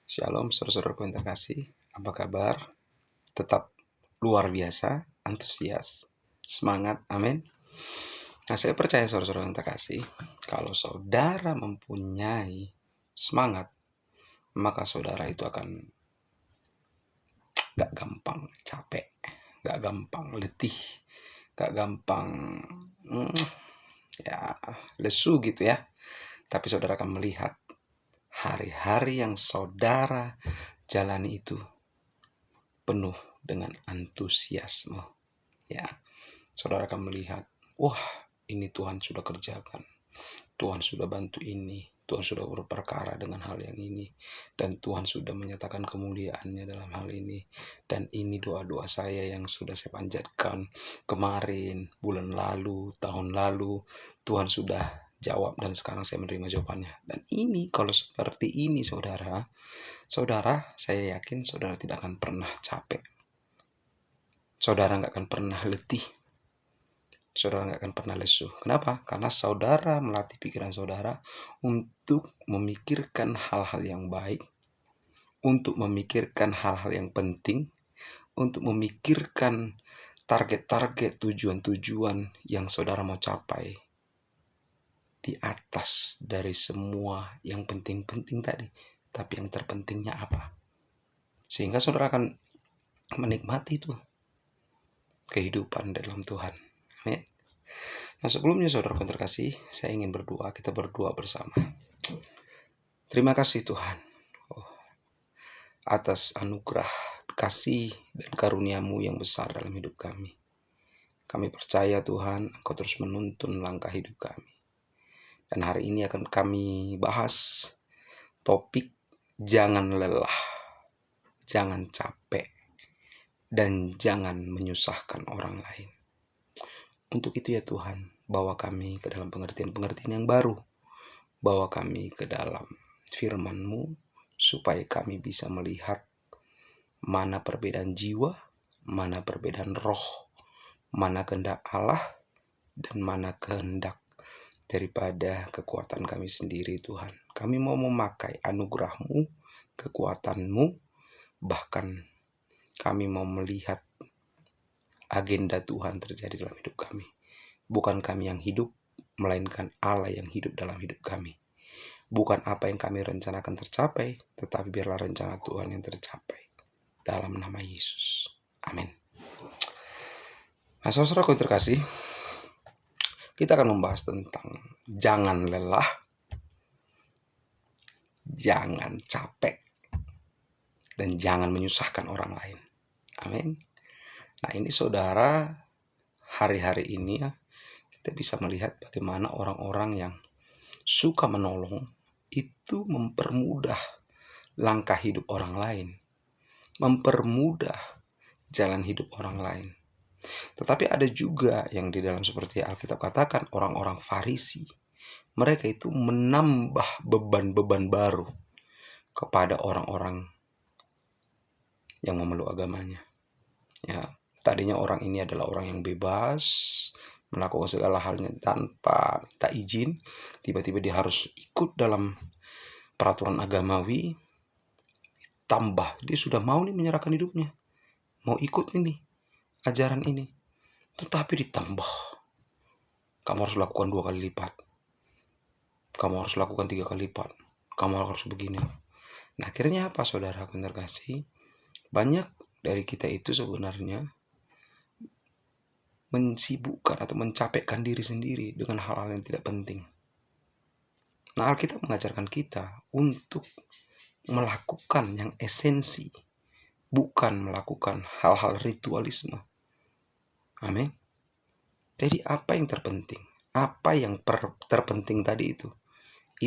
Shalom saudara-saudaraku yang terkasih, apa kabar? Tetap luar biasa, antusias, semangat, amin. Nah, saya percaya saudara-saudara yang terkasih, kalau saudara mempunyai semangat, maka saudara itu akan gak gampang capek, gak gampang letih, gak gampang lesu gitu ya. Tapi saudara akan melihat hari-hari yang saudara jalani itu penuh dengan antusiasme. Ya, saudara akan melihat, wah, ini Tuhan sudah kerjakan. Tuhan sudah bantu ini. Tuhan sudah berperkara dengan hal yang ini. Dan Tuhan sudah menyatakan kemuliaannya dalam hal ini. Dan ini doa-doa saya yang sudah saya panjatkan kemarin, bulan lalu, tahun lalu. Tuhan sudah jawab dan sekarang saya menerima jawabannya. Dan ini, kalau seperti ini saudara, saya yakin saudara tidak akan pernah capek. Saudara nggak akan pernah letih. Saudara nggak akan pernah lesu. Kenapa? Karena saudara melatih pikiran saudara untuk memikirkan hal-hal yang baik, untuk memikirkan hal-hal yang penting, untuk memikirkan target-target, tujuan-tujuan yang saudara mau capai di atas dari semua yang penting-penting tadi. Tapi yang terpentingnya apa? Sehingga saudara akan menikmati itu kehidupan dalam Tuhan. Amin. Nah, sebelumnya saudara terkasih, saya ingin berdoa, kita berdoa bersama. Terima kasih Tuhan atas anugerah, kasih, dan karunia-Mu yang besar dalam hidup kami. Kami percaya Tuhan, Engkau terus menuntun langkah hidup kami. Dan hari ini akan kami bahas topik jangan lelah, jangan capek, dan jangan menyusahkan orang lain. Untuk itu ya Tuhan, bawa kami ke dalam pengertian-pengertian yang baru. Bawa kami ke dalam firman-Mu, supaya kami bisa melihat mana perbedaan jiwa, mana perbedaan roh, mana kehendak Allah, dan mana kehendak daripada kekuatan kami sendiri Tuhan. Kami mau memakai anugerah-Mu, kekuatan-Mu, bahkan kami mau melihat agenda Tuhan terjadi dalam hidup kami. Bukan kami yang hidup, melainkan Allah yang hidup dalam hidup kami. Bukan apa yang kami rencanakan tercapai, tetapi biarlah rencana Tuhan yang tercapai. Dalam nama Yesus. Amin. Nah, saudara yang terkasih, kita akan membahas tentang jangan lelah, jangan capek, dan jangan menyusahkan orang lain. Amin. Nah, ini saudara, hari-hari ini ya, kita bisa melihat bagaimana orang-orang yang suka menolong itu mempermudah langkah hidup orang lain, mempermudah jalan hidup orang lain. Tetapi ada juga yang di dalam seperti Alkitab katakan orang-orang Farisi. Mereka itu menambah beban-beban baru kepada orang-orang yang memeluk agamanya. Ya, tadinya orang ini adalah orang yang bebas, melakukan segala halnya tanpa minta izin. Tiba-tiba dia harus ikut dalam peraturan agamawi. Tambah, dia sudah mau nih menyerahkan hidupnya, mau ikut ini ajaran ini, tetapi ditambah, kamu harus lakukan 2 kali lipat, kamu harus lakukan 3 kali lipat, kamu harus begini. Nah, akhirnya apa saudara terkasih? Banyak dari kita itu sebenarnya mensibukkan atau mencapekkan diri sendiri dengan hal-hal yang tidak penting. Nah, Alkitab mengajarkan kita untuk melakukan yang esensi, bukan melakukan hal-hal ritualisme. Amin. Jadi apa yang terpenting? Apa yang terpenting tadi itu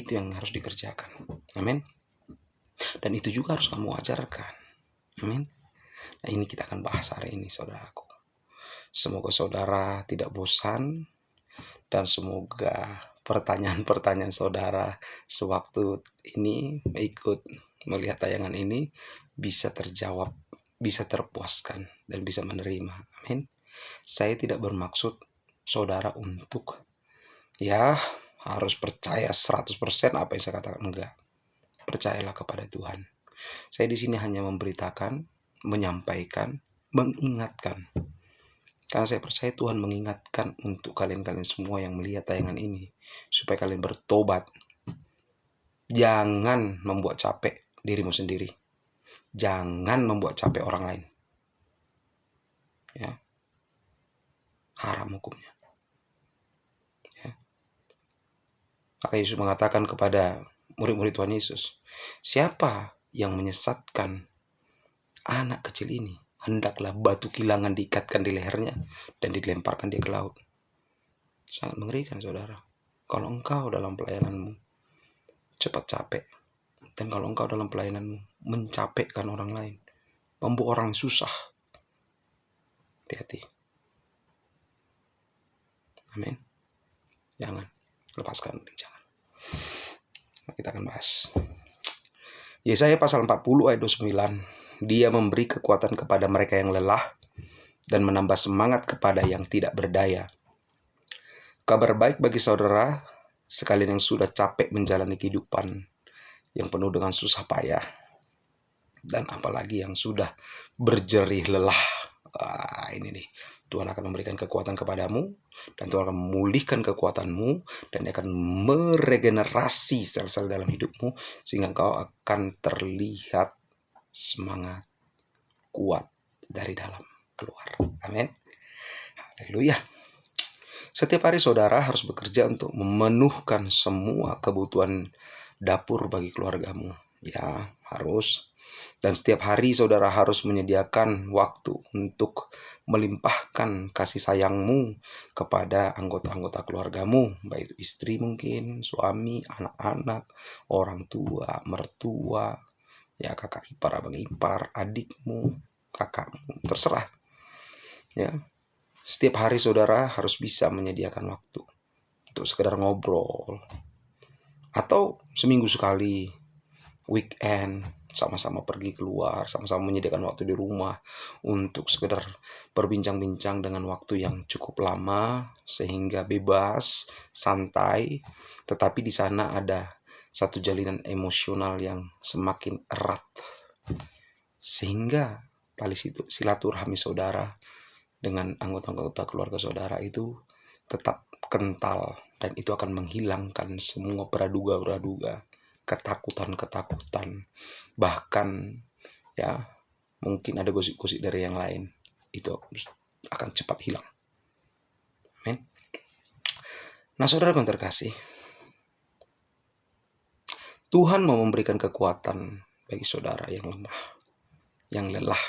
yang harus dikerjakan. Amin. Dan itu juga harus kamu ajarkan. Amin. Nah, ini kita akan bahas hari ini saudaraku. Semoga saudara tidak bosan, dan semoga pertanyaan-pertanyaan saudara sewaktu ini ikut melihat tayangan ini bisa terjawab, bisa terpuaskan, dan bisa menerima. Amin. Saya tidak bermaksud saudara untuk harus percaya 100% apa yang saya katakan. Enggak. Percayalah kepada Tuhan. Saya di sini hanya memberitakan, menyampaikan, mengingatkan. Karena saya percaya Tuhan mengingatkan untuk kalian-kalian semua yang melihat tayangan ini, supaya kalian bertobat. Jangan membuat capek dirimu sendiri. Jangan membuat capek orang lain. Ya. Haram hukumnya. Ya. Maka Yesus mengatakan kepada murid-murid Tuhan Yesus, siapa yang menyesatkan anak kecil ini, hendaklah batu kilangan diikatkan di lehernya dan dilemparkan dia ke laut. Sangat mengerikan, saudara. Kalau engkau dalam pelayananmu cepat capek, dan kalau engkau dalam pelayananmu mencapekkan orang lain, membuat orang susah, hati-hati. Amin. Jangan lepaskan, jangan. Kita akan bahas Yesaya pasal 40 ayat 29. Dia memberi kekuatan kepada mereka yang lelah dan menambah semangat kepada yang tidak berdaya. Kabar baik bagi saudara sekalian yang sudah capek menjalani kehidupan yang penuh dengan susah payah, dan apalagi yang sudah berjerih lelah. Ini nih, Tuhan akan memberikan kekuatan kepadamu, dan Tuhan akan memulihkan kekuatanmu, dan dia akan meregenerasi sel-sel dalam hidupmu, sehingga kau akan terlihat semangat, kuat dari dalam keluar. Amin. Haleluya. Setiap hari saudara harus bekerja untuk memenuhkan semua kebutuhan dapur bagi keluargamu. Ya, harus. Dan setiap hari saudara harus menyediakan waktu untuk melimpahkan kasih sayangmu kepada anggota-anggota keluargamu, baik itu istri mungkin, suami, anak-anak, orang tua, mertua, ya kakak ipar, abang ipar, adikmu, kakakmu, terserah. Ya, setiap hari saudara harus bisa menyediakan waktu untuk sekedar ngobrol, atau seminggu sekali, weekend, sama-sama pergi keluar, sama-sama menyediakan waktu di rumah untuk sekedar berbincang-bincang dengan waktu yang cukup lama, sehingga bebas, santai, tetapi di sana ada satu jalinan emosional yang semakin erat, sehingga tali silaturahmi saudara dengan anggota-anggota keluarga saudara itu tetap kental, dan itu akan menghilangkan semua praduga-praduga, ketakutan-ketakutan, bahkan ya mungkin ada gosip-gosip dari yang lain, itu akan cepat hilang. Amin. Nah, saudara yang terkasih, Tuhan mau memberikan kekuatan bagi saudara yang lemah, yang lelah,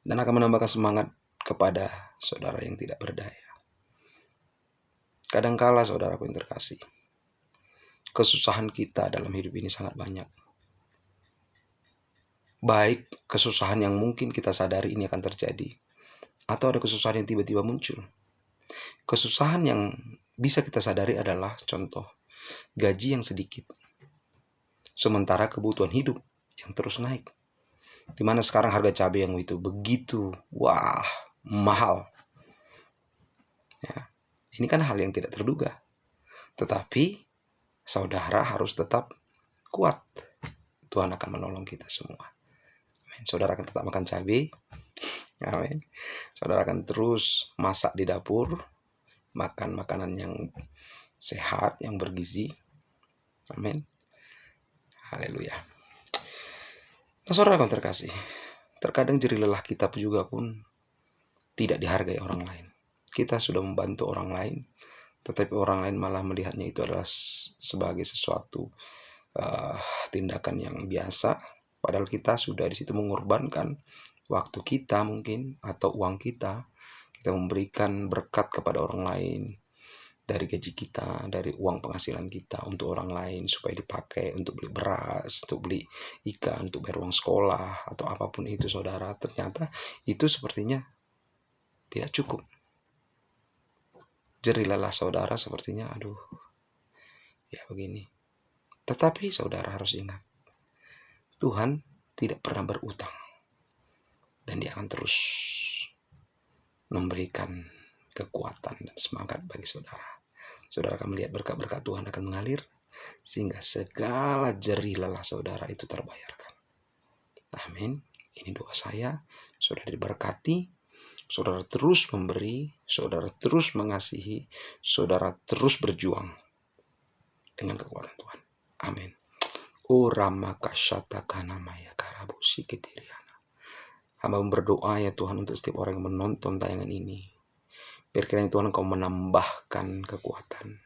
dan akan menambahkan semangat kepada saudara yang tidak berdaya. Kadangkala saudara yang terkasih, kesusahan kita dalam hidup ini sangat banyak. Baik kesusahan yang mungkin kita sadari ini akan terjadi, atau ada kesusahan yang tiba-tiba muncul. Kesusahan yang bisa kita sadari adalah contoh gaji yang sedikit, sementara kebutuhan hidup yang terus naik. Dimana sekarang harga cabai yang itu begitu mahal. Ya, ini kan hal yang tidak terduga. Tetapi saudara harus tetap kuat. Tuhan akan menolong kita semua. Amin. Saudara akan tetap makan cabai. Amin. Saudara akan terus masak di dapur, makan makanan yang sehat, yang bergizi. Amin. Haleluya. Nah, saudara akan terkasih, terkadang jerih lelah kita juga pun tidak dihargai orang lain. Kita sudah membantu orang lain, tetapi orang lain malah melihatnya itu adalah sebagai sesuatu tindakan yang biasa, padahal kita sudah di situ mengorbankan waktu kita mungkin, atau uang kita memberikan berkat kepada orang lain, dari gaji kita, dari uang penghasilan kita untuk orang lain, supaya dipakai untuk beli beras, untuk beli ikan, untuk bayar uang sekolah, atau apapun itu saudara. Ternyata itu sepertinya tidak cukup. Jerih lelah saudara sepertinya ya begini. Tetapi saudara harus ingat, Tuhan tidak pernah berutang, dan dia akan terus memberikan kekuatan dan semangat bagi saudara. Saudara akan melihat berkat-berkat Tuhan akan mengalir, sehingga segala jerih lelah saudara itu terbayarkan. Amin. Ini doa saya, saudara diberkati, saudara terus memberi, saudara terus mengasihi, saudara terus berjuang dengan kekuatan Tuhan. Amin. O Rama Kasyata Kanamaya Karabusi Kitiriana. Hamba berdoa ya Tuhan untuk setiap orang yang menonton tayangan ini. Biar kiranya Tuhan Engkau menambahkan kekuatan.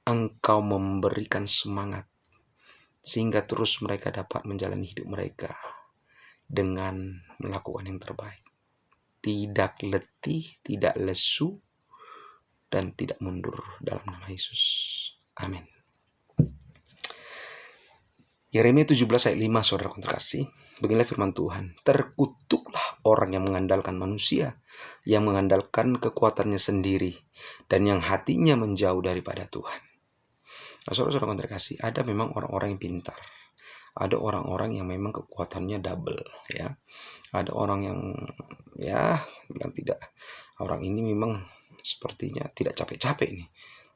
Engkau memberikan semangat. Sehingga terus mereka dapat menjalani hidup mereka dengan melakukan yang terbaik. Tidak letih, tidak lesu, dan tidak mundur dalam nama Yesus. Amin. Yeremia 17 ayat 5, saudara terkasih. Beginilah firman Tuhan. Terkutuklah orang yang mengandalkan manusia, yang mengandalkan kekuatannya sendiri, dan yang hatinya menjauh daripada Tuhan. Nah, saudara-saudara terkasih, ada memang orang-orang yang pintar. Ada orang-orang yang memang kekuatannya double, ya. Ada orang yang bilang tidak. Orang ini memang sepertinya tidak capek-capek nih.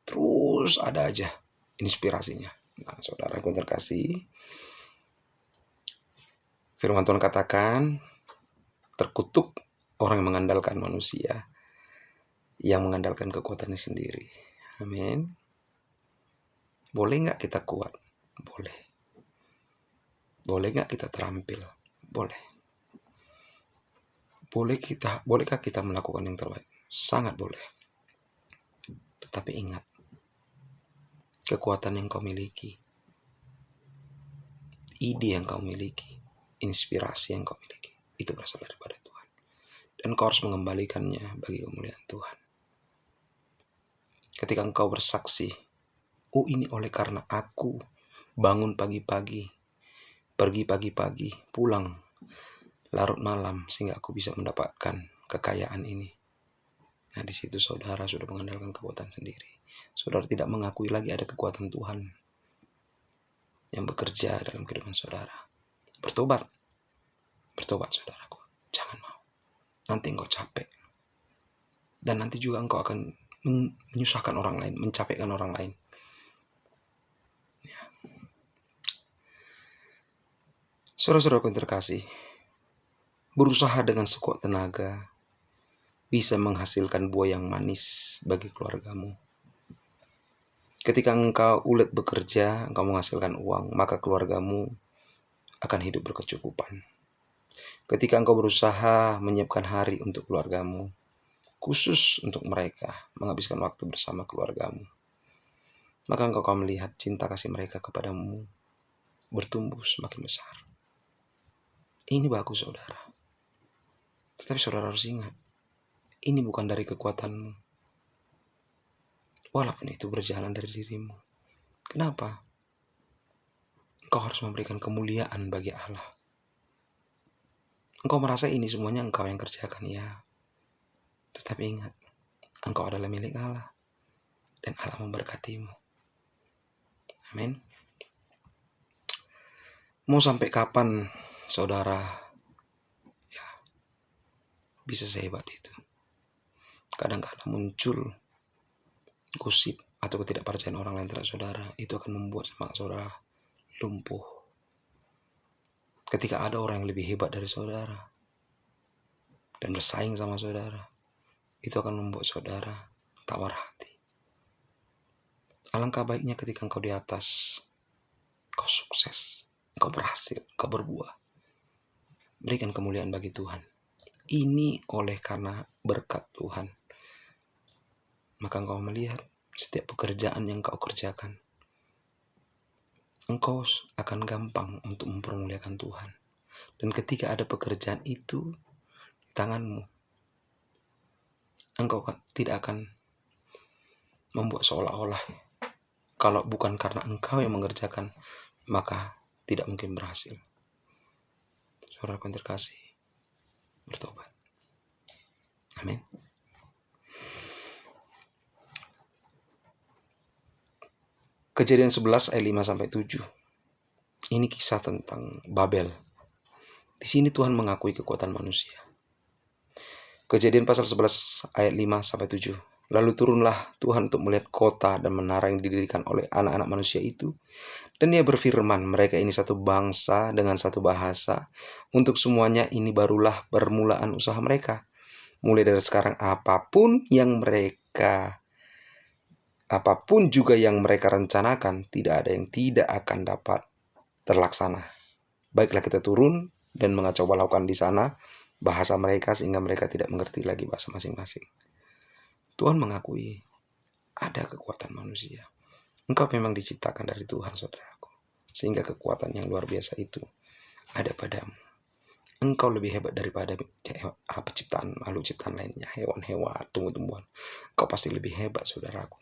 Terus ada aja inspirasinya. Nah, saudara yang terkasih, firman Tuhan katakan, terkutuk orang yang mengandalkan manusia, yang mengandalkan kekuatannya sendiri. Amin. Boleh nggak kita kuat? Boleh. Boleh nggak kita terampil? Boleh. Bolehkah kita melakukan yang terbaik? Sangat boleh. Tetapi ingat, kekuatan yang kau miliki, ide yang kau miliki, inspirasi yang kau miliki, itu berasal daripada Tuhan. Dan kau harus mengembalikannya bagi kemuliaan Tuhan. Ketika engkau bersaksi, ini oleh karena aku bangun pagi-pagi, pergi pagi-pagi, pulang larut malam, sehingga aku bisa mendapatkan kekayaan ini. Nah, di situ saudara sudah mengandalkan kekuatan sendiri. Saudara tidak mengakui lagi ada kekuatan Tuhan yang bekerja dalam kehidupan saudara. Bertobat saudaraku. Jangan mau. Nanti engkau capek. Dan nanti juga engkau akan menyusahkan orang lain, mencapekkan orang lain. Ya. Saudara-saudaraku yang terkasih, berusaha dengan sekuat tenaga bisa menghasilkan buah yang manis bagi keluargamu. Ketika engkau ulet bekerja, engkau menghasilkan uang, maka keluargamu akan hidup berkecukupan. Ketika engkau berusaha menyiapkan hari untuk keluargamu, khusus untuk mereka, menghabiskan waktu bersama keluargamu, maka engkau akan melihat cinta kasih mereka kepadamu bertumbuh semakin besar. Ini bagus, saudara. Tetapi saudara harus ingat, ini bukan dari kekuatanmu. Walaupun itu berjalan dari dirimu. Kenapa? Engkau harus memberikan kemuliaan bagi Allah. Engkau merasa ini semuanya engkau yang kerjakan, ya. Tetapi ingat, engkau adalah milik Allah. Dan Allah memberkatimu. Amin. Mau sampai kapan, saudara, bisa sehebat itu? Kadang-kadang muncul gosip atau ketidakpercayaan orang lain terhadap saudara. Itu akan membuat semangat saudara lumpuh. Ketika ada orang yang lebih hebat dari saudara dan bersaing sama saudara, itu akan membuat saudara tawar hati. Alangkah baiknya ketika engkau di atas, kau sukses, kau berhasil, kau berbuah, berikan kemuliaan bagi Tuhan. Ini oleh karena berkat Tuhan. Maka engkau melihat setiap pekerjaan yang kau kerjakan, engkau akan gampang untuk mempermuliakan Tuhan. Dan ketika ada pekerjaan itu di tanganmu, engkau tidak akan membuat seolah-olah kalau bukan karena engkau yang mengerjakan, maka tidak mungkin berhasil. Saudaraku yang terkasih, bertobat. Amin. Kejadian 11 ayat 5-7. Ini kisah tentang Babel. Di sini Tuhan mengakui kekuatan manusia. Kejadian pasal 11 ayat 5-7. Lalu turunlah Tuhan untuk melihat kota dan menara yang didirikan oleh anak-anak manusia itu. Dan Dia berfirman, mereka ini satu bangsa dengan satu bahasa. Untuk semuanya ini barulah permulaan usaha mereka. Mulai dari sekarang apapun juga yang mereka rencanakan, tidak ada yang tidak akan dapat terlaksana. Baiklah kita turun dan mengacau balaukan di sana bahasa mereka sehingga mereka tidak mengerti lagi bahasa masing-masing. Tuhan mengakui ada kekuatan manusia. Engkau memang diciptakan dari Tuhan, saudaraku. Sehingga kekuatan yang luar biasa itu ada padamu. Engkau lebih hebat daripada ciptaan makhluk ciptaan lainnya, hewan-hewan, tumbuh-tumbuhan. Engkau pasti lebih hebat, saudaraku.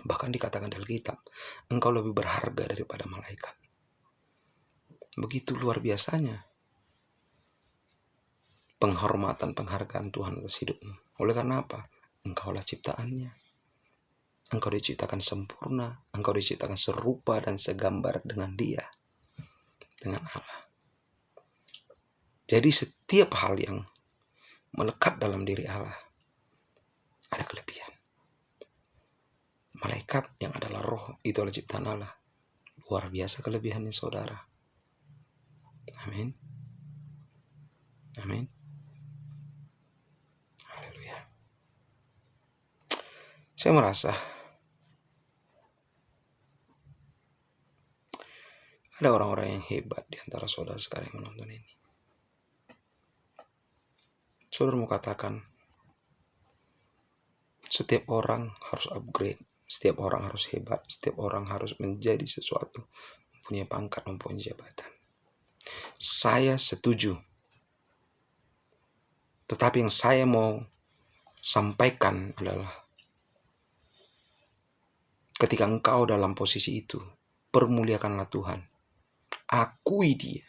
Bahkan dikatakan dalam kitab, engkau lebih berharga daripada malaikat. Begitu luar biasanya penghormatan, penghargaan Tuhan atas hidupmu. Oleh karena apa? Engkaulah ciptaannya. Engkau diciptakan sempurna. Engkau diciptakan serupa dan segambar dengan Dia, dengan Allah. Jadi setiap hal yang melekat dalam diri Allah ada kelebihan. Malaikat yang adalah roh itu adalah ciptaan Allah. Luar biasa kelebihannya, saudara. Amin. Amin. Haleluya. Saya merasa ada orang-orang yang hebat di antara saudara sekarang yang menonton ini. Saudara mau katakan, setiap orang harus upgrade, setiap orang harus hebat, setiap orang harus menjadi sesuatu, mempunyai pangkat, mempunyai jabatan. Saya setuju. Tetapi yang saya mau sampaikan adalah, ketika engkau dalam posisi itu, permuliakanlah Tuhan. Akui Dia.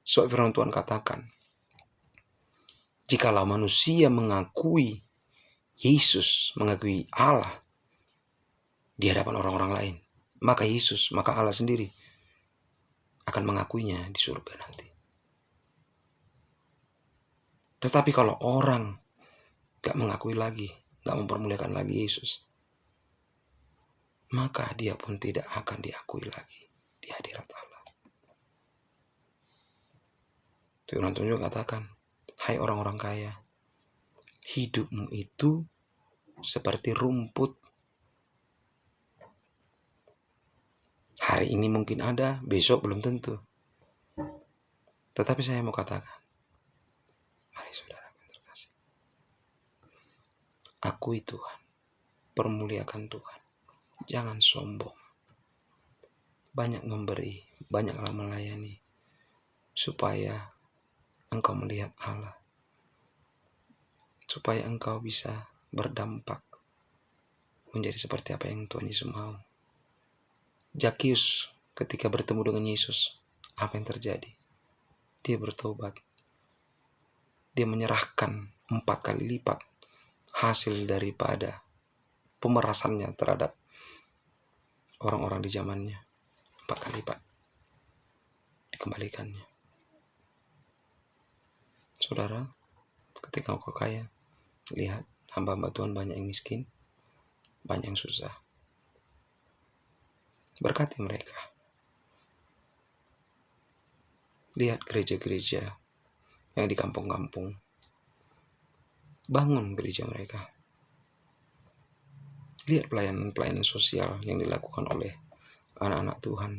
Sebab firman Tuhan katakan, jikalau manusia mengakui Yesus, mengakui Allah di hadapan orang-orang lain, maka Yesus, maka Allah sendiri akan mengakuinya di surga nanti. Tetapi kalau orang gak mengakui lagi, gak mempermuliakan lagi Yesus, maka dia pun tidak akan diakui lagi di hadirat Allah. Firman Tuhan juga katakan, hai orang-orang kaya, hidupmu itu seperti rumput. Hari ini mungkin ada, besok belum tentu. Tetapi saya mau katakan, mari saudara terkasih, akui Tuhan, permuliakan Tuhan, jangan sombong. Banyak memberi, banyaklah melayani, supaya engkau melihat Allah, supaya engkau bisa berdampak menjadi seperti apa yang Tuhan Yesus mau. Zakius ketika bertemu dengan Yesus, apa yang terjadi? Dia bertobat. Dia menyerahkan 4 kali lipat hasil daripada pemerasannya terhadap orang-orang di zamannya. 4 kali lipat dikembalikannya. Saudara, ketika engkau kaya, lihat hamba-hamba Tuhan banyak yang miskin, banyak yang susah. Berkati mereka. Lihat gereja-gereja yang di kampung-kampung. Bangun gereja mereka. Lihat pelayanan-pelayanan sosial yang dilakukan oleh anak-anak Tuhan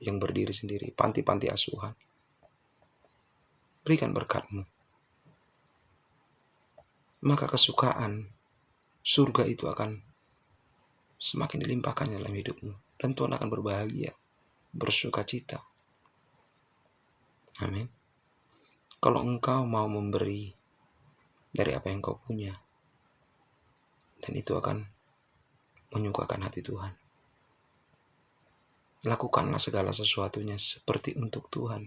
yang berdiri sendiri, panti-panti asuhan. Berikan berkat-Mu. Maka kesukaan surga itu akan semakin dilimpahkan dalam hidupmu. Dan Tuhan akan berbahagia, bersuka cita. Amin. Kalau engkau mau memberi dari apa yang kau punya, dan itu akan menyukakan hati Tuhan. Lakukanlah segala sesuatunya seperti untuk Tuhan,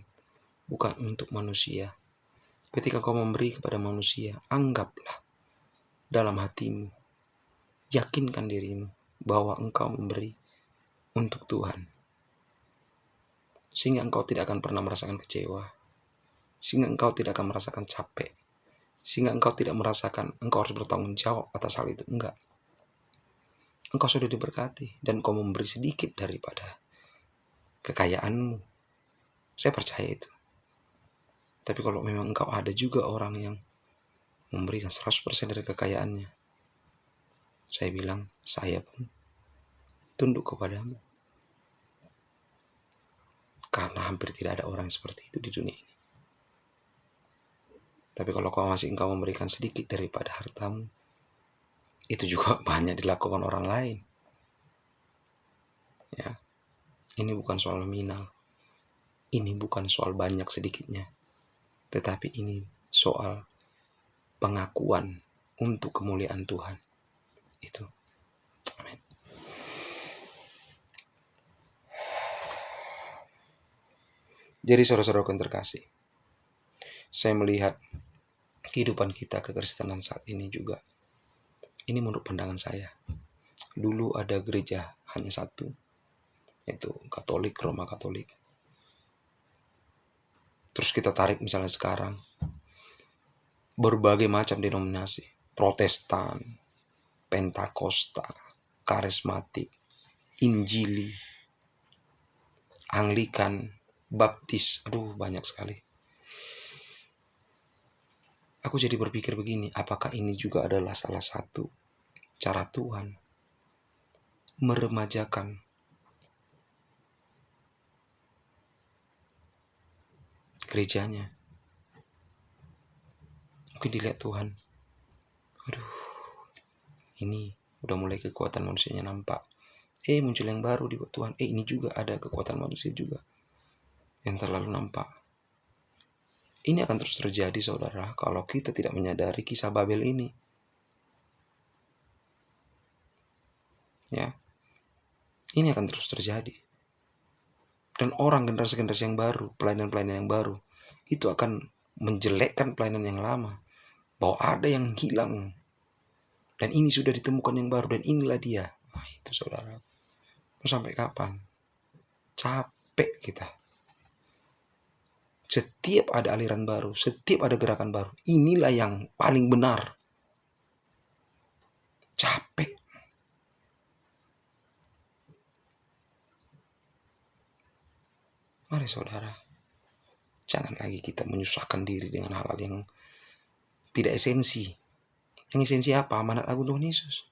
bukan untuk manusia. Ketika kau memberi kepada manusia, anggaplah dalam hatimu, yakinkan dirimu bahwa engkau memberi untuk Tuhan. Sehingga engkau tidak akan pernah merasakan kecewa. Sehingga engkau tidak akan merasakan capek. Sehingga engkau tidak merasakan engkau harus bertanggung jawab atas hal itu. Enggak. engkau sudah diberkati dan engkau memberi sedikit daripada kekayaanmu. Saya percaya itu. Tapi kalau memang engkau ada juga orang yang memberikan 100% dari kekayaannya, saya bilang, saya pun tunduk kepadamu. Karena hampir tidak ada orang seperti itu di dunia ini. Tapi kalau engkau memberikan sedikit daripada hartamu, itu juga banyak dilakukan orang lain. Ya, ini bukan soal nominal. Ini bukan soal banyak sedikitnya. Tetapi ini soal pengakuan untuk kemuliaan Tuhan. Itu. Amin. Jadi saudara-saudara yang terkasih, saya melihat kehidupan kita kekristenan saat ini juga. Ini menurut pandangan saya. Dulu ada gereja hanya satu, yaitu Katolik, Roma Katolik. Terus kita tarik misalnya sekarang, berbagai macam denominasi, Protestan, Pentakosta, Karismatik, Injili, Anglikan, Baptis, banyak sekali. Aku jadi berpikir begini, apakah ini juga adalah salah satu cara Tuhan meremajakan gerejanya? Mungkin dilihat Tuhan, ini udah mulai kekuatan manusianya nampak. Muncul yang baru di Tuhan. Ini juga ada kekuatan manusia juga yang terlalu nampak. Ini akan terus terjadi, saudara, kalau kita tidak menyadari kisah Babel ini. Ya, ini akan terus terjadi. Dan orang generasi-generasi yang baru, pelayanan-pelayanan yang baru, itu akan menjelekkan pelayanan yang lama. Bahwa ada yang hilang. Dan ini sudah ditemukan yang baru, dan inilah dia. Nah, itu saudara. Mau sampai kapan? Capek kita. Setiap ada aliran baru, setiap ada gerakan baru, inilah yang paling benar. Capek. Mari saudara, jangan lagi kita menyusahkan diri dengan hal-hal yang tidak esensi. Yang esensi apa? Amanat agung Tuhan Yesus.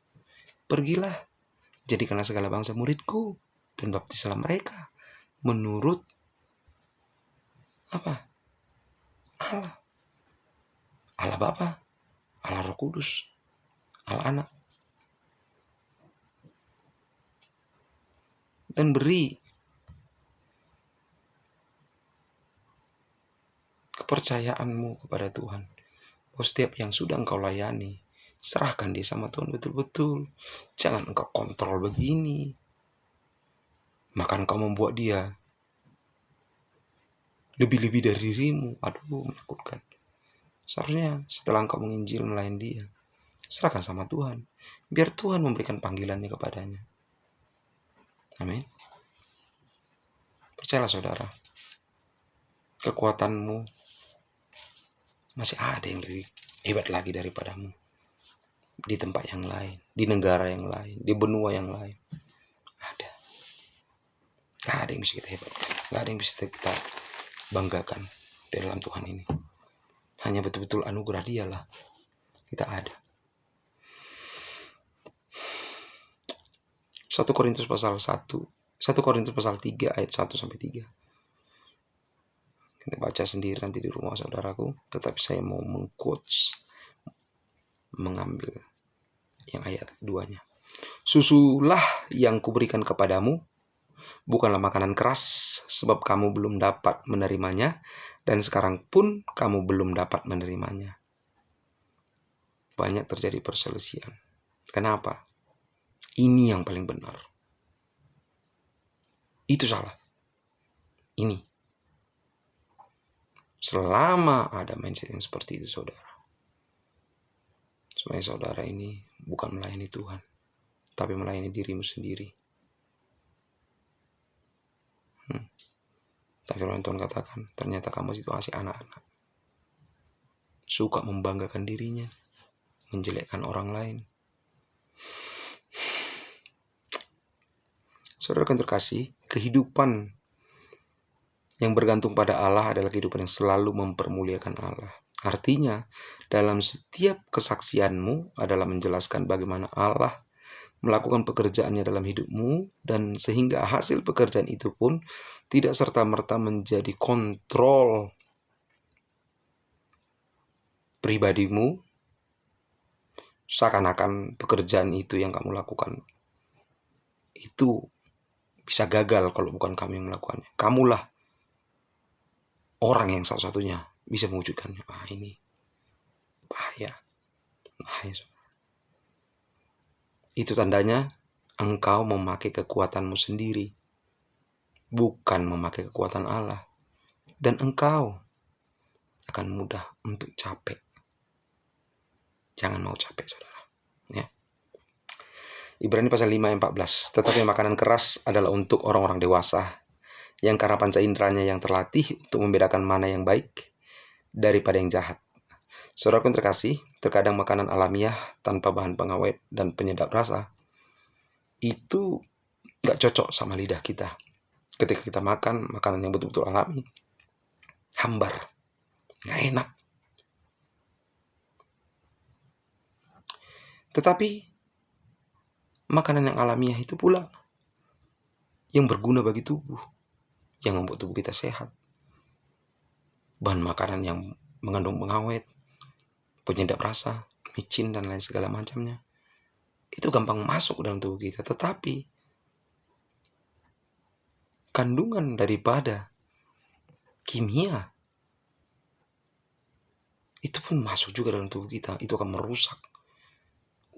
Pergilah, jadikanlah segala bangsa muridku, dan baptislah mereka menurut apa? Allah. Allah Bapa, Allah Roh Kudus, Allah Anak. Dan beri kepercayaanmu kepada Tuhan. Bahwa setiap yang sudah engkau layani, serahkan dia sama Tuhan betul-betul. Jangan engkau kontrol begini. Maka engkau membuat dia lebih-lebih dari dirimu. Menakutkan. Seharusnya setelah engkau menginjil melayani dia, serahkan sama Tuhan. Biar Tuhan memberikan panggilannya kepadanya. Amin. Percayalah saudara, kekuatanmu masih ada yang lebih hebat lagi daripadamu. Di tempat yang lain, di negara yang lain, di benua yang lain. Ada. Gak ada yang bisa kita hebatkan. Gak ada yang bisa kita banggakan di dalam Tuhan ini. Hanya betul-betul anugerah dialah kita ada. 1 Korintus pasal 3 ayat 1-3. Kita baca sendiri nanti di rumah saudaraku. Tetapi saya mau mengambil yang ayat 2-nya. Susulah yang kuberikan kepadamu, bukanlah makanan keras, sebab kamu belum dapat menerimanya, dan sekarang pun kamu belum dapat menerimanya. Banyak terjadi perselisihan. Kenapa? Ini yang paling benar. Itu salah. Ini. Selama ada mindset yang seperti itu, saudara, supaya saudara ini bukan melayani Tuhan, tapi melayani dirimu sendiri. Tapi firman Tuhan katakan, ternyata kamu situasi anak-anak. Suka membanggakan dirinya, menjelekkan orang lain. Saudara kan terkasih, kehidupan yang bergantung pada Allah adalah kehidupan yang selalu mempermuliakan Allah. Artinya, dalam setiap kesaksianmu adalah menjelaskan bagaimana Allah melakukan pekerjaannya dalam hidupmu, dan sehingga hasil pekerjaan itu pun tidak serta-merta menjadi kontrol pribadimu, seakan-akan pekerjaan itu yang kamu lakukan itu bisa gagal kalau bukan kamu yang melakukannya. Kamulah orang yang satu-satunya bisa mewujudkannya. Ini bahaya. Itu tandanya engkau memakai kekuatanmu sendiri, bukan memakai kekuatan Allah. Dan engkau akan mudah untuk capek. Jangan mau capek, saudara. Ya. Ibrani pasal 5 ayat 14. Tetapi makanan keras adalah untuk orang-orang dewasa, yang karena panca inderanya yang terlatih untuk membedakan mana yang baik daripada yang jahat. Saudara pun terkasih, terkadang makanan alamiah tanpa bahan pengawet dan penyedap rasa itu gak cocok sama lidah kita. Ketika kita makan makanan yang betul-betul alami, hambar, gak enak. Tetapi makanan yang alamiah itu pula yang berguna bagi tubuh, yang membuat tubuh kita sehat. Bahan makanan yang mengandung pengawet, penyedap rasa, micin, dan lain segala macamnya, itu gampang masuk dalam tubuh kita. Tetapi kandungan daripada kimia itu pun masuk juga dalam tubuh kita. Itu akan merusak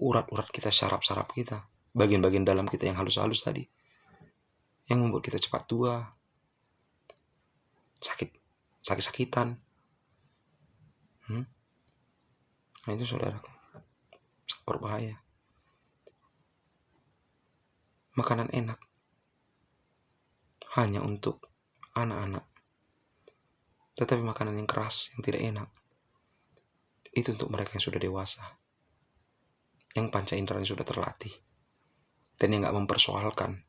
urat-urat kita, saraf-saraf kita, bagian-bagian dalam kita yang halus-halus tadi, yang membuat kita cepat tua, sakit-sakitan. Nah itu saudara, sangat berbahaya. Makanan enak hanya untuk anak-anak, tetapi makanan yang keras, yang tidak enak, itu untuk mereka yang sudah dewasa, yang panca inderanya sudah terlatih, dan yang gak mempersoalkan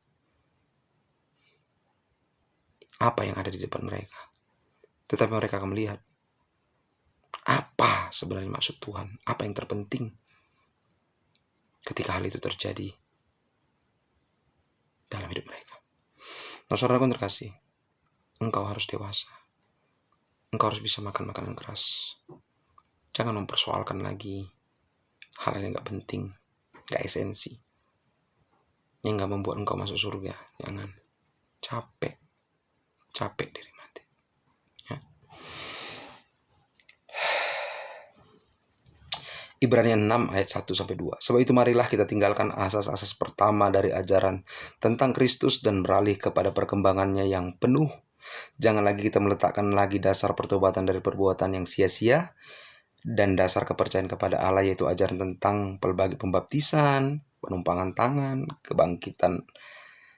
apa yang ada di depan mereka. Tetapi mereka akan melihat apa sebenarnya maksud Tuhan, apa yang terpenting ketika hal itu terjadi dalam hidup mereka. Nah, saudara pun terkasih, engkau harus dewasa. Engkau harus bisa makan makanan keras. Jangan mempersoalkan lagi hal yang gak penting, gak esensi, yang gak membuat engkau masuk surga. Jangan. Capek diri mati. Ya. Ibrani 6 ayat 1-2. Sebab itu marilah kita tinggalkan asas-asas pertama dari ajaran tentang Kristus dan beralih kepada perkembangannya yang penuh. Jangan lagi kita meletakkan lagi dasar pertobatan dari perbuatan yang sia-sia dan dasar kepercayaan kepada Allah, yaitu ajaran tentang pelbagai pembaptisan, penumpangan tangan, kebangkitan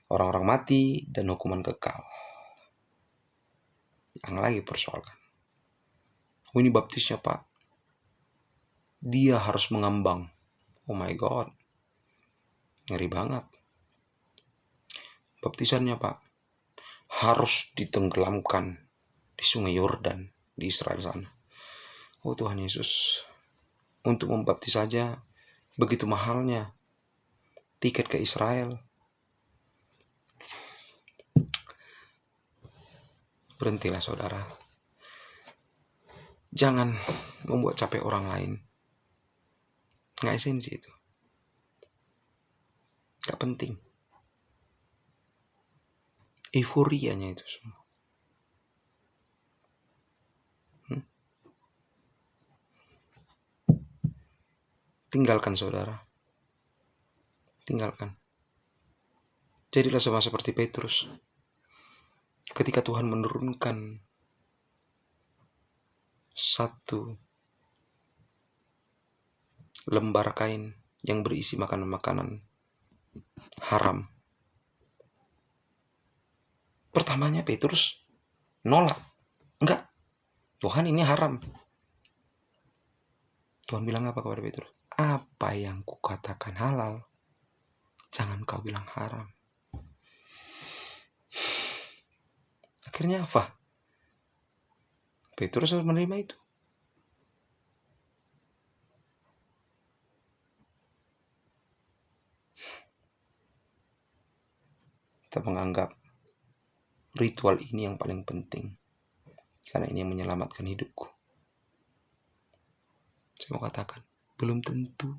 orang-orang mati, dan hukuman kekal. Yang lagi persoalkan, ini baptisnya Pak, dia harus mengambang. Oh my God, ngeri banget. Baptisannya Pak, harus ditenggelamkan di sungai Yordan di Israel sana. Oh Tuhan Yesus, untuk membaptis saja begitu mahalnya tiket ke Israel. Berhentilah saudara. Jangan membuat capek orang lain. Nggak esensi itu. Nggak penting. Euforianya itu semua. Tinggalkan saudara. Tinggalkan. Jadilah sama seperti Petrus. Ketika Tuhan menurunkan satu lembar kain yang berisi makanan-makanan haram, pertamanya Petrus nolak. Enggak, Tuhan ini haram. Tuhan bilang apa kepada Petrus? Apa yang kukatakan halal, jangan kau bilang haram. Akhirnya apa? Petrus harus menerima itu. Kita menganggap ritual ini yang paling penting, karena ini yang menyelamatkan hidupku. Saya mau katakan, belum tentu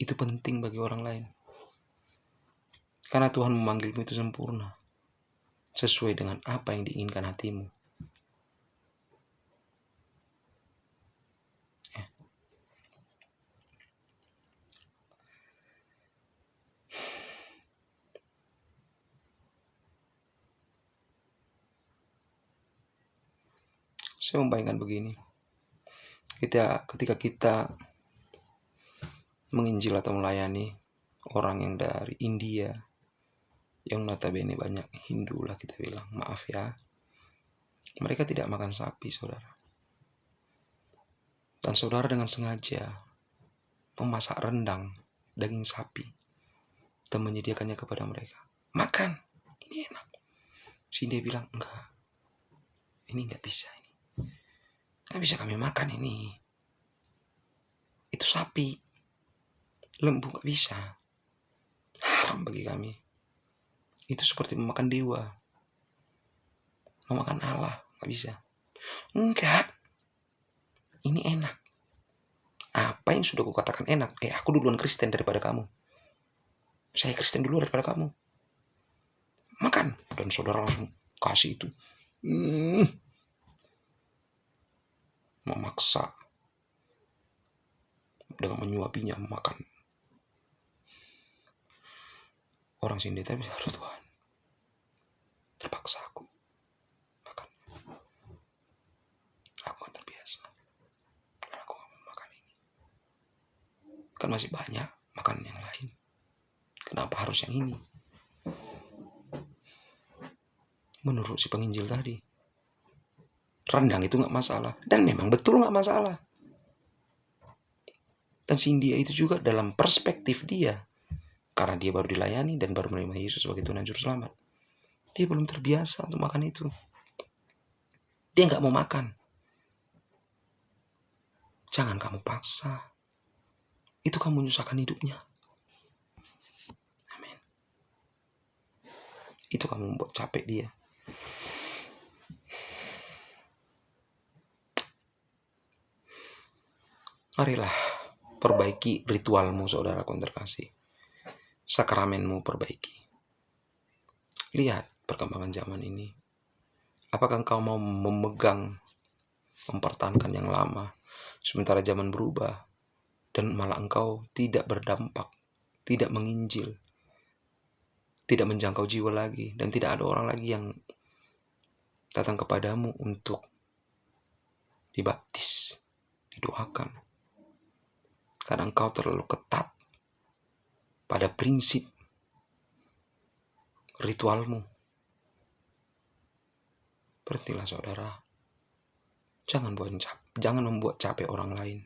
itu penting bagi orang lain. Karena Tuhan memanggilmu itu sempurna, sesuai dengan apa yang diinginkan hatimu. Saya membayangkan begini, ketika kita menginjil atau melayani orang yang dari India, yang notabene banyak Hindu lah kita bilang, maaf ya, mereka tidak makan sapi, saudara. Dan saudara dengan sengaja memasak rendang daging sapi dan menyediakannya kepada mereka. Makan, ini enak. Si dia bilang, enggak, ini enggak bisa. Nggak bisa kami makan ini. Itu sapi. Lembu nggak bisa. Haram bagi kami. Itu seperti memakan dewa. Memakan Allah. Nggak bisa. Enggak. Ini enak. Apa yang sudah kukatakan enak? Aku duluan Kristen daripada kamu. Saya Kristen dulu daripada kamu. Makan. Dan saudara langsung kasih itu. Memaksa. Dengan menyuapinya makan. Orang sini tapi harus Tuhan. Terpaksa aku makan. Aku kan terbiasa. Dan aku gak mau makan ini. Kan masih banyak makanan yang lain. Kenapa harus yang ini? Menurut si penginjil tadi, rendang itu gak masalah. Dan memang betul gak masalah. Dan si India itu juga dalam perspektif dia, karena dia baru dilayani dan baru menerima Yesus sebagai Tuhan dan Juru Selamat, dia belum terbiasa untuk makan itu. Dia gak mau makan. Jangan kamu paksa. Itu kamu menyusahkan hidupnya. Amin. Itu kamu membuat capek dia. Marilah perbaiki ritualmu, saudaraku yang terkasih. Sakramenmu perbaiki. Lihat perkembangan zaman ini. Apakah engkau mau memegang, mempertahankan yang lama, sementara zaman berubah, dan malah engkau tidak berdampak, tidak menginjil, tidak menjangkau jiwa lagi, dan tidak ada orang lagi yang datang kepadamu untuk dibaptis, didoakan. Karena engkau terlalu ketat pada prinsip ritualmu. Berhentilah, saudara. Jangan membuat capek orang lain.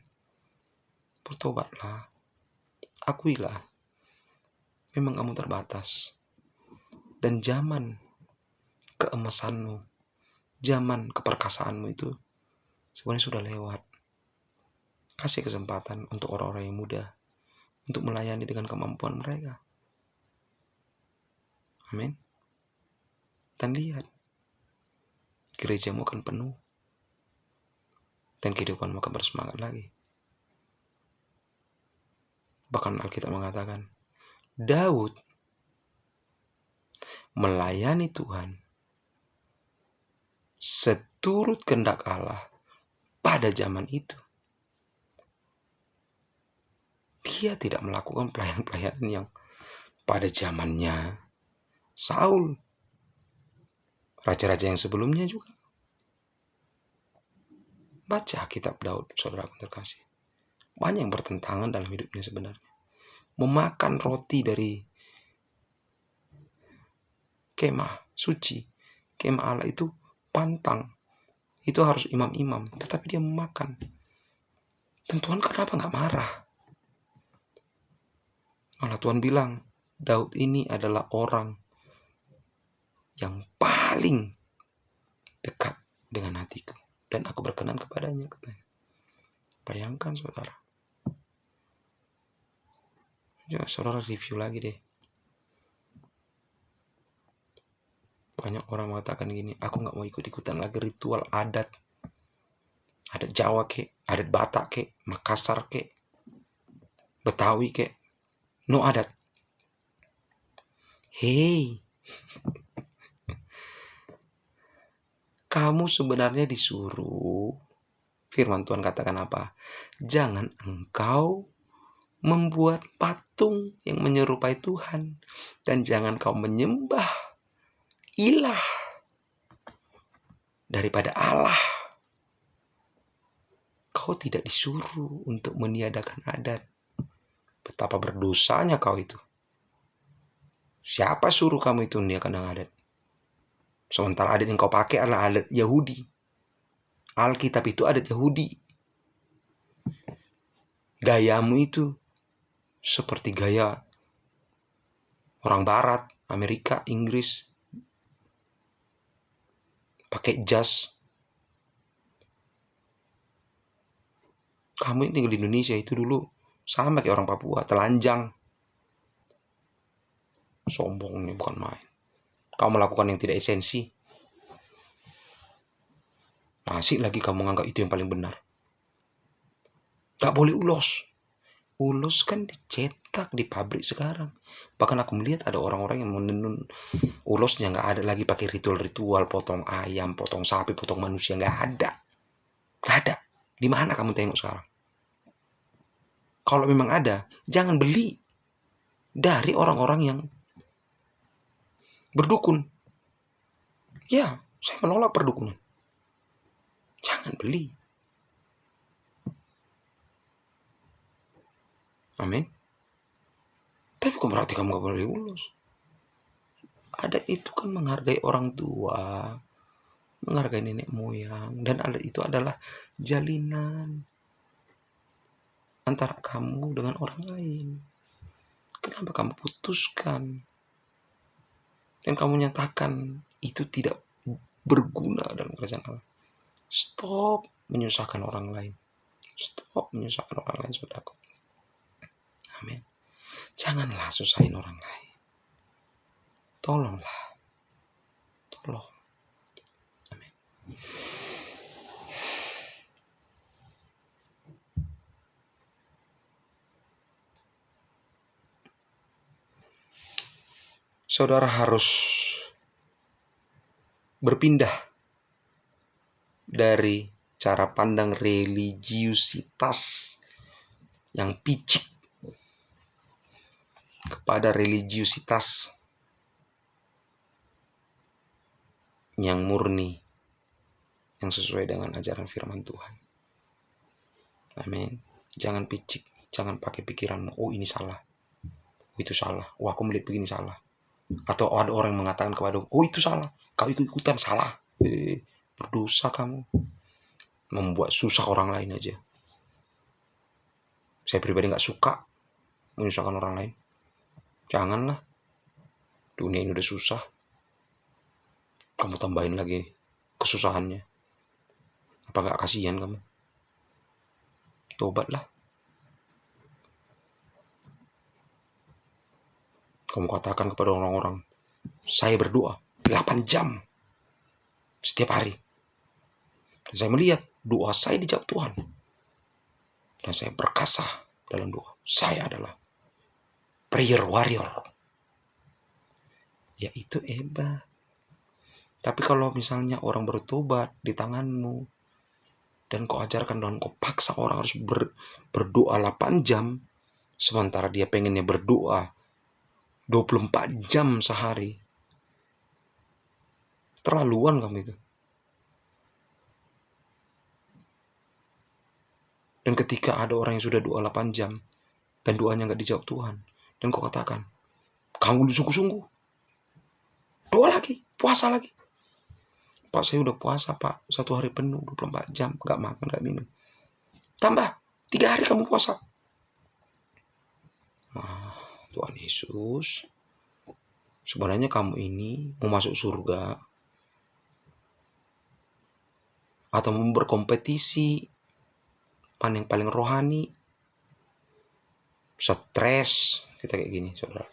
Bertobatlah. Akuilah. Memang kamu terbatas. Dan zaman keemasanmu, zaman keperkasaanmu itu sebenarnya sudah lewat. Kasih kesempatan untuk orang-orang yang muda untuk melayani dengan kemampuan mereka. Amin. Dan lihat, gerejamu akan penuh. Dan kehidupanmu akan bersemangat lagi. Bahkan Alkitab mengatakan, Daud melayani Tuhan seturut kehendak Allah pada zaman itu. Dia tidak melakukan pelayanan yang pada zamannya Saul, raja-raja yang sebelumnya juga. Baca kitab Daud, saudara terkasih. Banyak yang bertentangan dalam hidupnya sebenarnya. Memakan roti dari kemah suci, kemah Allah itu pantang. Itu harus imam-imam, tetapi dia memakan. Dan Tuhan kenapa gak marah? Malah Tuhan bilang, Daud ini adalah orang yang paling dekat dengan hatiku, dan aku berkenan kepadanya, katanya. Bayangkan saudara. Ya, saudara review lagi deh. Banyak orang mengatakan gini, aku gak mau ikut-ikutan lagi ritual adat. Adat Jawa kek, adat Batak kek, Makassar kek, Betawi kek. No adat. Hei, kamu sebenarnya disuruh, firman Tuhan katakan apa? Jangan engkau membuat patung yang menyerupai Tuhan, dan jangan kau menyembah ilah daripada Allah. Kau tidak disuruh untuk meniadakan adat. Betapa berdosanya kau itu. Siapa suruh kamu itu meniadakan adat? Sementara adat yang kau pakai adalah adat Yahudi. Alkitab itu adat Yahudi. Gayamu itu seperti gaya orang Barat, Amerika, Inggris. Pakai jas. Kamu yang tinggal di Indonesia itu dulu sama kayak orang Papua, telanjang. Sombong nih, bukan main. Kamu melakukan yang tidak esensi. Masih lagi kamu menganggap itu yang paling benar. Gak boleh ulos. Ulos kan dicetak di pabrik sekarang. Bahkan aku melihat ada orang-orang yang menenun ulosnya, gak ada lagi pakai ritual-ritual, potong ayam, potong sapi, potong manusia. Gak ada. Gak ada. Di mana kamu tengok sekarang? Kalau memang ada, jangan beli dari orang-orang yang berdukun. Ya, saya menolak perdukunan. Jangan beli. Amin. Tapi bukan berarti kamu gak boleh ulos. Adat itu kan menghargai orang tua, menghargai nenek moyang, dan adat itu adalah jalinan antara kamu dengan orang lain. Kenapa kamu putuskan dan kamu nyatakan itu tidak berguna dalam kerajaan Allah? Stop menyusahkan orang lain. Stop menyusahkan orang lain, saudaraku. Amin. Janganlah susahin orang lain. Tolonglah. Tolong. Amin. Saudara harus berpindah dari cara pandang religiusitas yang picik kepada religiusitas yang murni, yang sesuai dengan ajaran firman Tuhan. Amin. Jangan picik, jangan pakai pikiranmu, oh ini salah, oh itu salah, oh aku melihat begini salah. Atau ada orang yang mengatakan kepada, oh itu salah, kau ikut-ikutan salah. Berdosa kamu. Membuat susah orang lain aja. Saya pribadi gak suka menyusahkan orang lain. Janganlah. Dunia ini udah susah. Kamu tambahin lagi kesusahannya. Apa gak kasihan kamu? Tobatlah. Kamu katakan kepada orang-orang, saya berdoa 8 jam setiap hari. Dan saya melihat doa saya dijawab Tuhan. Dan saya berkasa dalam doa. Saya adalah prayer warrior. Ya itu hebat. Tapi kalau misalnya orang bertobat di tanganmu, dan kau ajarkan dan kau paksa orang harus berdoa 8 jam, sementara dia pengennya berdoa 24 jam sehari. Terlaluan kamu itu. Dan ketika ada orang yang sudah doa 8 jam, dan doanya gak dijawab Tuhan, dan kau katakan, kamu sungguh-sungguh, doa lagi, puasa lagi. Pak, saya udah puasa Pak, 1 hari penuh, 24 jam, gak makan, gak minum. Tambah, 3 hari kamu puasa. Tuhan Yesus, sebenarnya kamu ini mau masuk surga, atau mau berkompetisi mana yang paling rohani, stres kita kayak gini, saudara.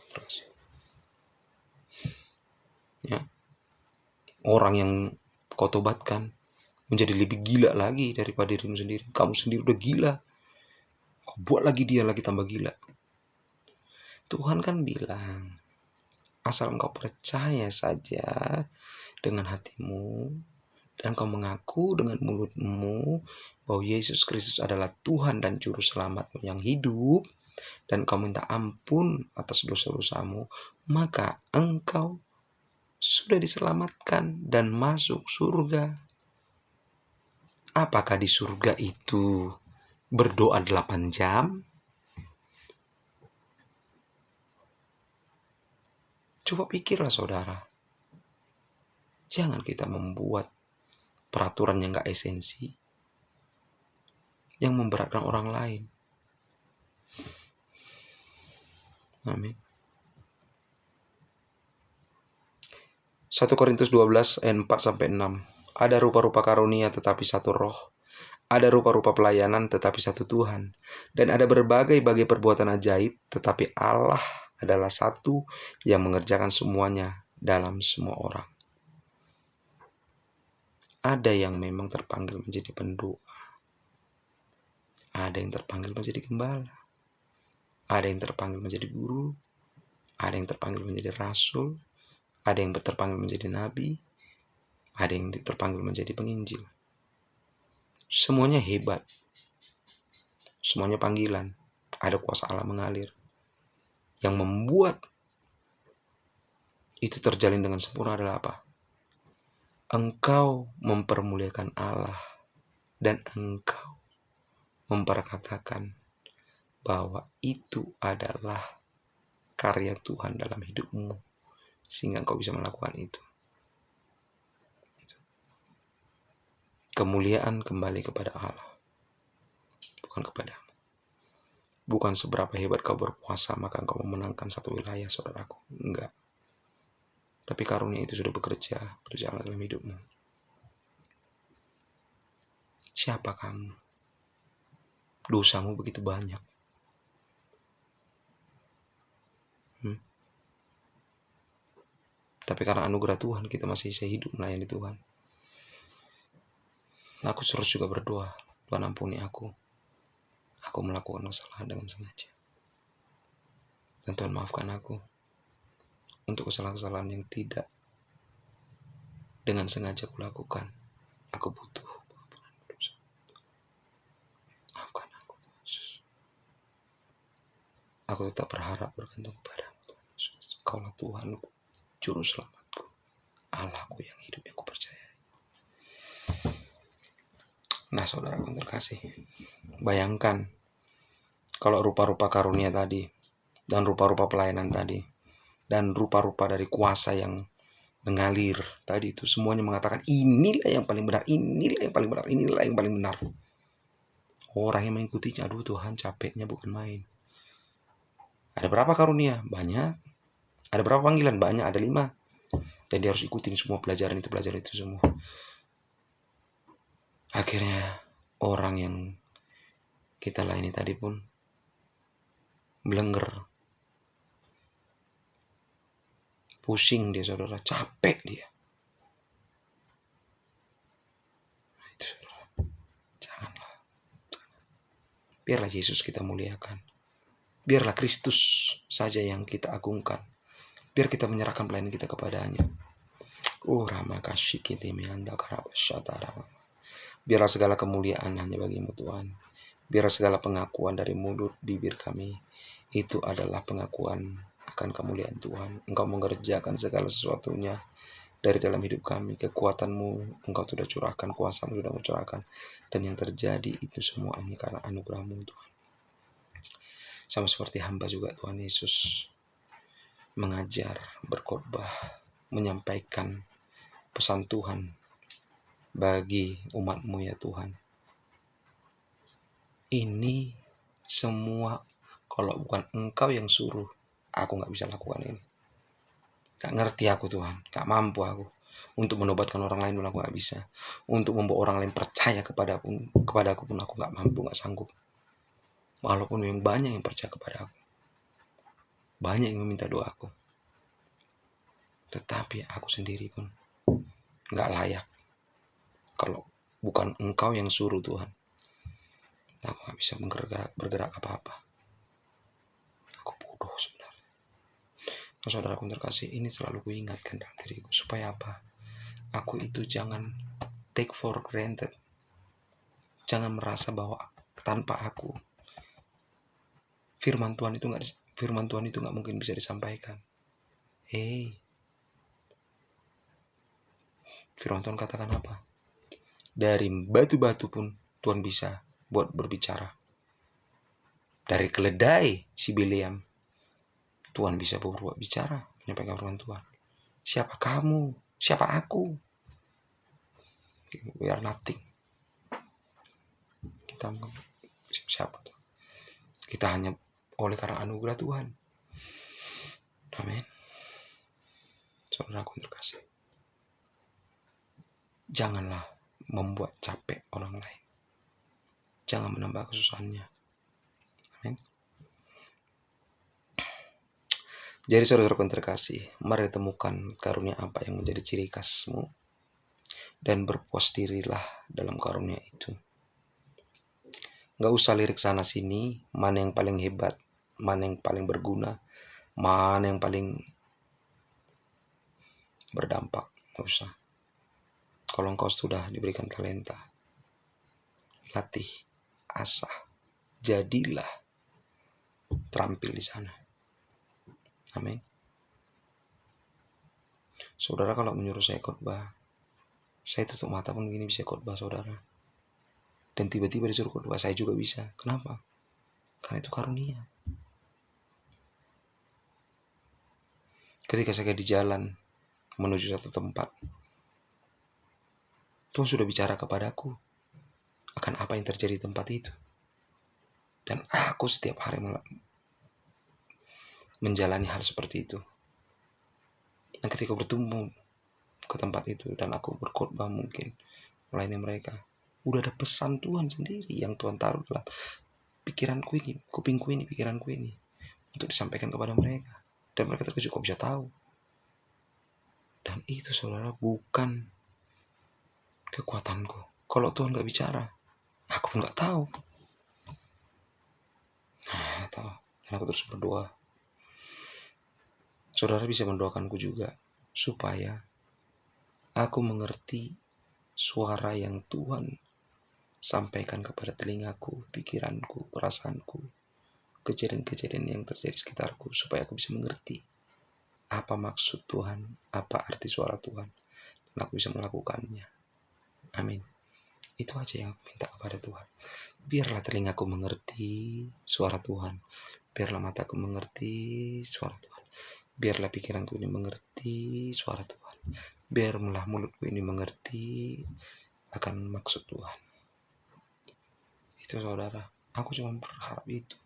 Ya, orang yang kau tobatkan menjadi lebih gila lagi daripada dirimu sendiri. Kamu sendiri udah gila, kau buat lagi dia lagi tambah gila. Tuhan kan bilang, asal engkau percaya saja dengan hatimu dan kau mengaku dengan mulutmu bahwa Yesus Kristus adalah Tuhan dan Juru Selamatmu yang hidup, dan kau minta ampun atas dosa-dosamu, maka engkau sudah diselamatkan dan masuk surga. Apakah di surga itu berdoa 8 jam? Coba pikirlah saudara. Jangan kita membuat peraturan yang gak esensi, yang memberatkan orang lain. Amin. 1 Korintus 12 ayat 4-6. Ada rupa-rupa karunia tetapi satu roh. Ada rupa-rupa pelayanan tetapi satu Tuhan. Dan ada berbagai-bagai perbuatan ajaib, tetapi Allah adalah satu yang mengerjakan semuanya dalam semua orang. Ada yang memang terpanggil menjadi pendoa. Ada yang terpanggil menjadi gembala. Ada yang terpanggil menjadi guru. Ada yang terpanggil menjadi rasul. Ada yang terpanggil menjadi nabi. Ada yang terpanggil menjadi penginjil. Semuanya hebat. Semuanya panggilan. Ada kuasa Allah mengalir. Yang membuat itu terjalin dengan sempurna adalah apa? Engkau mempermuliakan Allah dan engkau memperkatakan bahwa itu adalah karya Tuhan dalam hidupmu, sehingga engkau bisa melakukan itu. Kemuliaan kembali kepada Allah, bukan kepadamu. Bukan seberapa hebat kau berpuasa maka engkau memenangkan satu wilayah, saudaraku. Enggak. Tapi karunia itu sudah berjalan dalam hidupmu. Siapa kamu? Dosamu begitu banyak. Tapi karena anugerah Tuhan kita masih bisa hidup melayani Tuhan. Aku terus juga berdoa, Tuhan ampuni aku. Aku melakukan kesalahan dengan sengaja. Dan Tuhan maafkan aku untuk kesalahan-kesalahan yang tidak dengan sengaja kulakukan. Aku butuh pengampunan dosa. Maafkan aku, Yesus. Aku tetap berharap bergantung kepadamu, Tuhan Yesus. Kaulah Tuhanku, Juru Selamatku, Allahku yang hidup yang kupercayai. Nah, saudaraku terkasih, bayangkan kalau rupa-rupa karunia tadi, dan rupa-rupa pelayanan tadi, dan rupa-rupa dari kuasa yang mengalir tadi itu semuanya mengatakan inilah yang paling benar, inilah yang paling benar, inilah yang paling benar. Orang yang mengikutinya, aduh Tuhan, capeknya bukan main. Ada berapa karunia? Banyak. Ada berapa panggilan? Banyak, ada 5. Dan dia harus ikutin semua pelajaran itu semua. Akhirnya orang yang kita layani tadi pun belengger. Pusing dia, saudara. Capek dia. Itu, saudara. Janganlah. Biarlah Yesus kita muliakan. Biarlah Kristus saja yang kita agungkan. Biar kita menyerahkan pelayanan kita kepadanya. Biarlah segala kemuliaan hanya bagimu Tuhan. Biarlah segala pengakuan dari mulut bibir kami itu adalah pengakuan akan kemuliaan Tuhan. Engkau mengerjakan segala sesuatunya dari dalam hidup kami. Kekuatanmu Engkau sudah curahkan, kuasamu sudah mencurahkan. Dan yang terjadi itu semua hanya karena anugerahmu Tuhan. Sama seperti hamba juga Tuhan Yesus mengajar, berkhotbah, menyampaikan pesan Tuhan bagi umat-Mu ya Tuhan. Ini semua kalau bukan Engkau yang suruh, aku gak bisa lakukan ini. Gak ngerti aku Tuhan, gak mampu aku. Untuk menobatkan orang lain pun aku nggak bisa. Untuk membawa orang lain percaya kepada aku pun aku nggak mampu, nggak sanggup. Walaupun memang banyak yang percaya kepada aku, banyak yang meminta doaku, tetapi aku sendiri pun nggak layak. Kalau bukan Engkau yang suruh Tuhan, aku nggak bisa bergerak apa-apa. Aku bodoh sebenarnya. Nah, saudaraku terkasih, ini selalu kuingatkan dalam diriku. Supaya apa? Aku itu jangan take for granted. Jangan merasa bahwa tanpa aku firman Tuhan itu nggak mungkin bisa disampaikan. Firman Tuhan katakan apa? Dari batu-batu pun Tuhan bisa buat berbicara. Dari keledai si Bileam, Tuhan bisa berbuat bicara, menyampaikan firman Tuhan. Siapa kamu? Siapa aku? We are nothing. Kita siapa? Kita hanya oleh karena anugerah Tuhan. Amin. Saudaraku terkasih, janganlah membuat capek orang lain. Jangan menambah kesusahannya. Amin. Jadi saudaraku terkasih, mari temukan karunia apa yang menjadi ciri khasmu dan berpuas dirilah dalam karunia itu. Gak usah lirik sana sini, mana yang paling hebat, mana yang paling berguna, mana yang paling berdampak. Gak usah. Kalau engkau sudah diberikan talenta, latih, asah, jadilah terampil di sana. Amin. Saudara kalau menyuruh saya khotbah, saya tutup mata pun begini bisa khotbah saudara. Dan tiba-tiba disuruh khotbah, saya juga bisa. Kenapa? Karena itu karunia. Ketika saya di jalan menuju satu tempat, Tuhan sudah bicara kepadaku akan apa yang terjadi di tempat itu. Dan aku setiap hari menjalani hal seperti itu. Dan ketika bertemu ke tempat itu dan aku berkhotbah mungkin melayani mereka, udah ada pesan Tuhan sendiri yang Tuhan taruh dalam pikiranku ini, kupingku ini, pikiranku ini untuk disampaikan kepada mereka. Dan mereka terkejut kok bisa tahu. Dan itu saudara bukan kekuatanku. Kalau Tuhan gak bicara, aku pun gak tahu. Dan aku terus berdoa. Saudara bisa mendoakanku juga supaya aku mengerti suara yang Tuhan sampaikan kepada telingaku, pikiranku, perasaanku, kejadian-kejadian yang terjadi di sekitarku, supaya aku bisa mengerti apa maksud Tuhan, apa arti suara Tuhan, dan aku bisa melakukannya. Amin. Itu aja yang aku minta kepada Tuhan. Biarlah telingaku mengerti suara Tuhan, biarlah mataku mengerti suara Tuhan, biarlah pikiranku ini mengerti suara Tuhan, biarlah mulutku ini mengerti akan maksud Tuhan. Itu saudara, aku cuma berharap itu.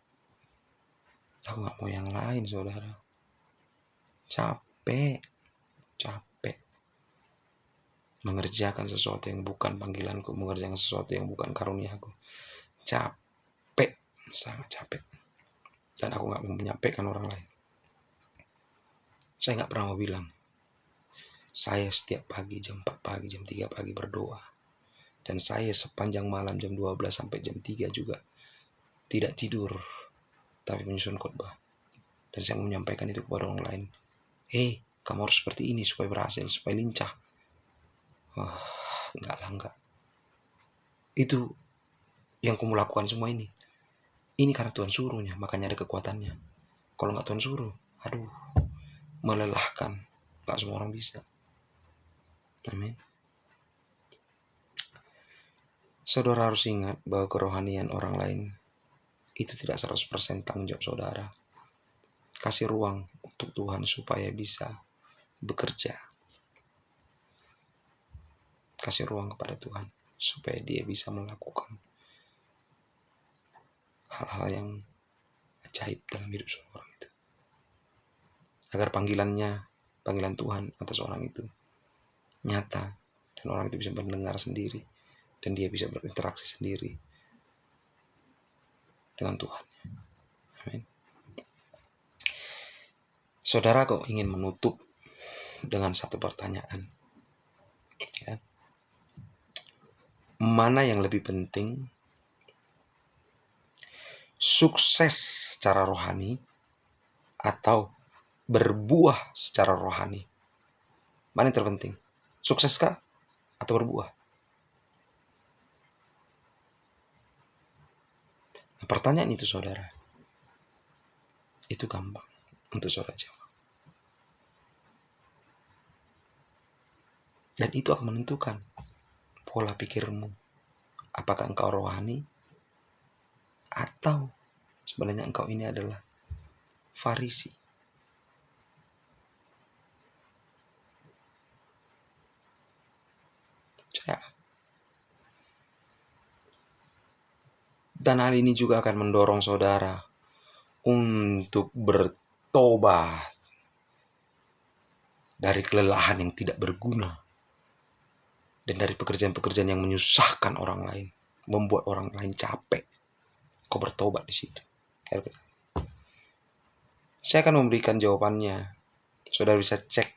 Aku gak mau yang lain saudara. Capek mengerjakan sesuatu yang bukan panggilanku, mengerjakan sesuatu yang bukan karuniaku. Capek, sangat capek. Dan aku gak mau menyampaikan orang lain. Saya gak pernah mau bilang, saya setiap pagi jam 4 pagi, jam 3 pagi berdoa. Dan saya sepanjang malam jam 12 sampai jam 3 juga tidak tidur, tapi menyusun khotbah. Dan saya mau menyampaikan itu kepada orang lain. Kamu harus seperti ini supaya berhasil, supaya lincah. Enggak. Itu yang kamu lakukan semua ini. Ini karena Tuhan suruhnya, makanya ada kekuatannya. Kalau nggak Tuhan suruh, melelahkan. Nggak semua orang bisa. Amin. Saudara harus ingat bahwa kerohanian orang lain itu tidak 100% tanggung jawab saudara. Kasih ruang untuk Tuhan supaya bisa bekerja. Kasih ruang kepada Tuhan supaya dia bisa melakukan hal-hal yang ajaib dalam hidup seorang itu. Agar panggilan Tuhan atas orang itu nyata, dan orang itu bisa mendengar sendiri, dan dia bisa berinteraksi sendiri dengan Tuhan. Amin. Saudara kok ingin menutup dengan satu pertanyaan, ya. Mana yang lebih penting, sukses secara rohani atau berbuah secara rohani? Mana yang terpenting? Sukseskah atau berbuah? Nah, pertanyaan itu saudara, itu gampang untuk saudara jawab. Dan itu akan menentukan pola pikirmu. Apakah engkau rohani atau sebenarnya engkau ini adalah Farisi. Dan hal ini juga akan mendorong saudara untuk bertobat dari kelelahan yang tidak berguna dan dari pekerjaan-pekerjaan yang menyusahkan orang lain, membuat orang lain capek. Kau bertobat di situ. Saya akan memberikan jawabannya. Saudara bisa cek.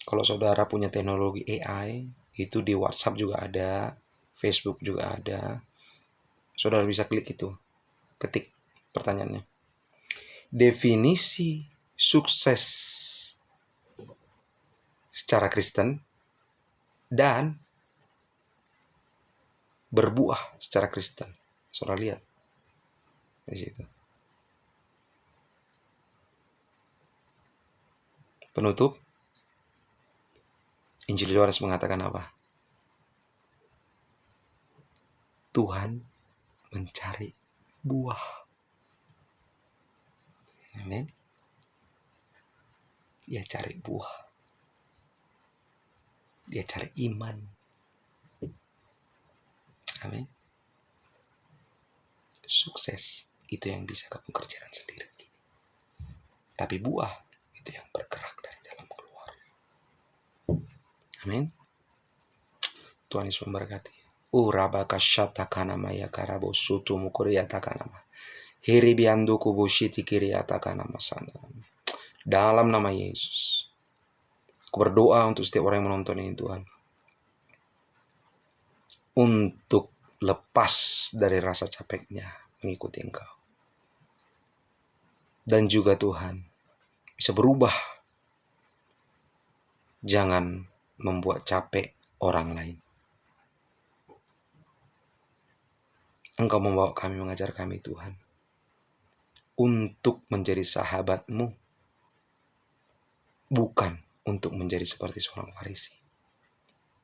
Kalau saudara punya teknologi AI, itu di WhatsApp juga ada, Facebook juga ada. Saudara bisa klik itu. Ketik pertanyaannya. Definisi sukses secara Kristen dan berbuah secara Kristen. Saudara lihat di situ. Penutup, Injil Yohanes mengatakan apa? Tuhan mencari buah. Amin. Dia cari buah. Dia cari iman. Amin. Sukses itu yang bisa kamu kerjakan sendiri. Tapi buah itu yang bergerak dari dalam keluar. Amin. Tuhan Yesus memberkati. Urabakashatakanama yakarabo sutu mukuriyatakanama. Hiribianduku bushiti kiriyatakanama sandanama. Dalam nama Yesus, aku berdoa untuk setiap orang yang menonton ini Tuhan, untuk lepas dari rasa capeknya mengikuti Engkau. Dan juga Tuhan, bisa berubah. Jangan membuat capek orang lain. Engkau membawa kami, mengajar kami Tuhan, untuk menjadi sahabat-Mu, bukan untuk menjadi seperti seorang Farisi.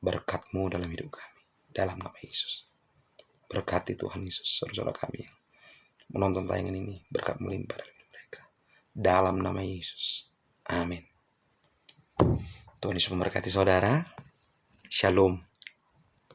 Berkat-Mu dalam hidup kami, dalam nama Yesus. Berkati Tuhan Yesus, saudara kami yang menonton tayangan ini, berkat melimpah dari mereka. Dalam nama Yesus. Amin. Tuhan Yesus memberkati saudara. Shalom.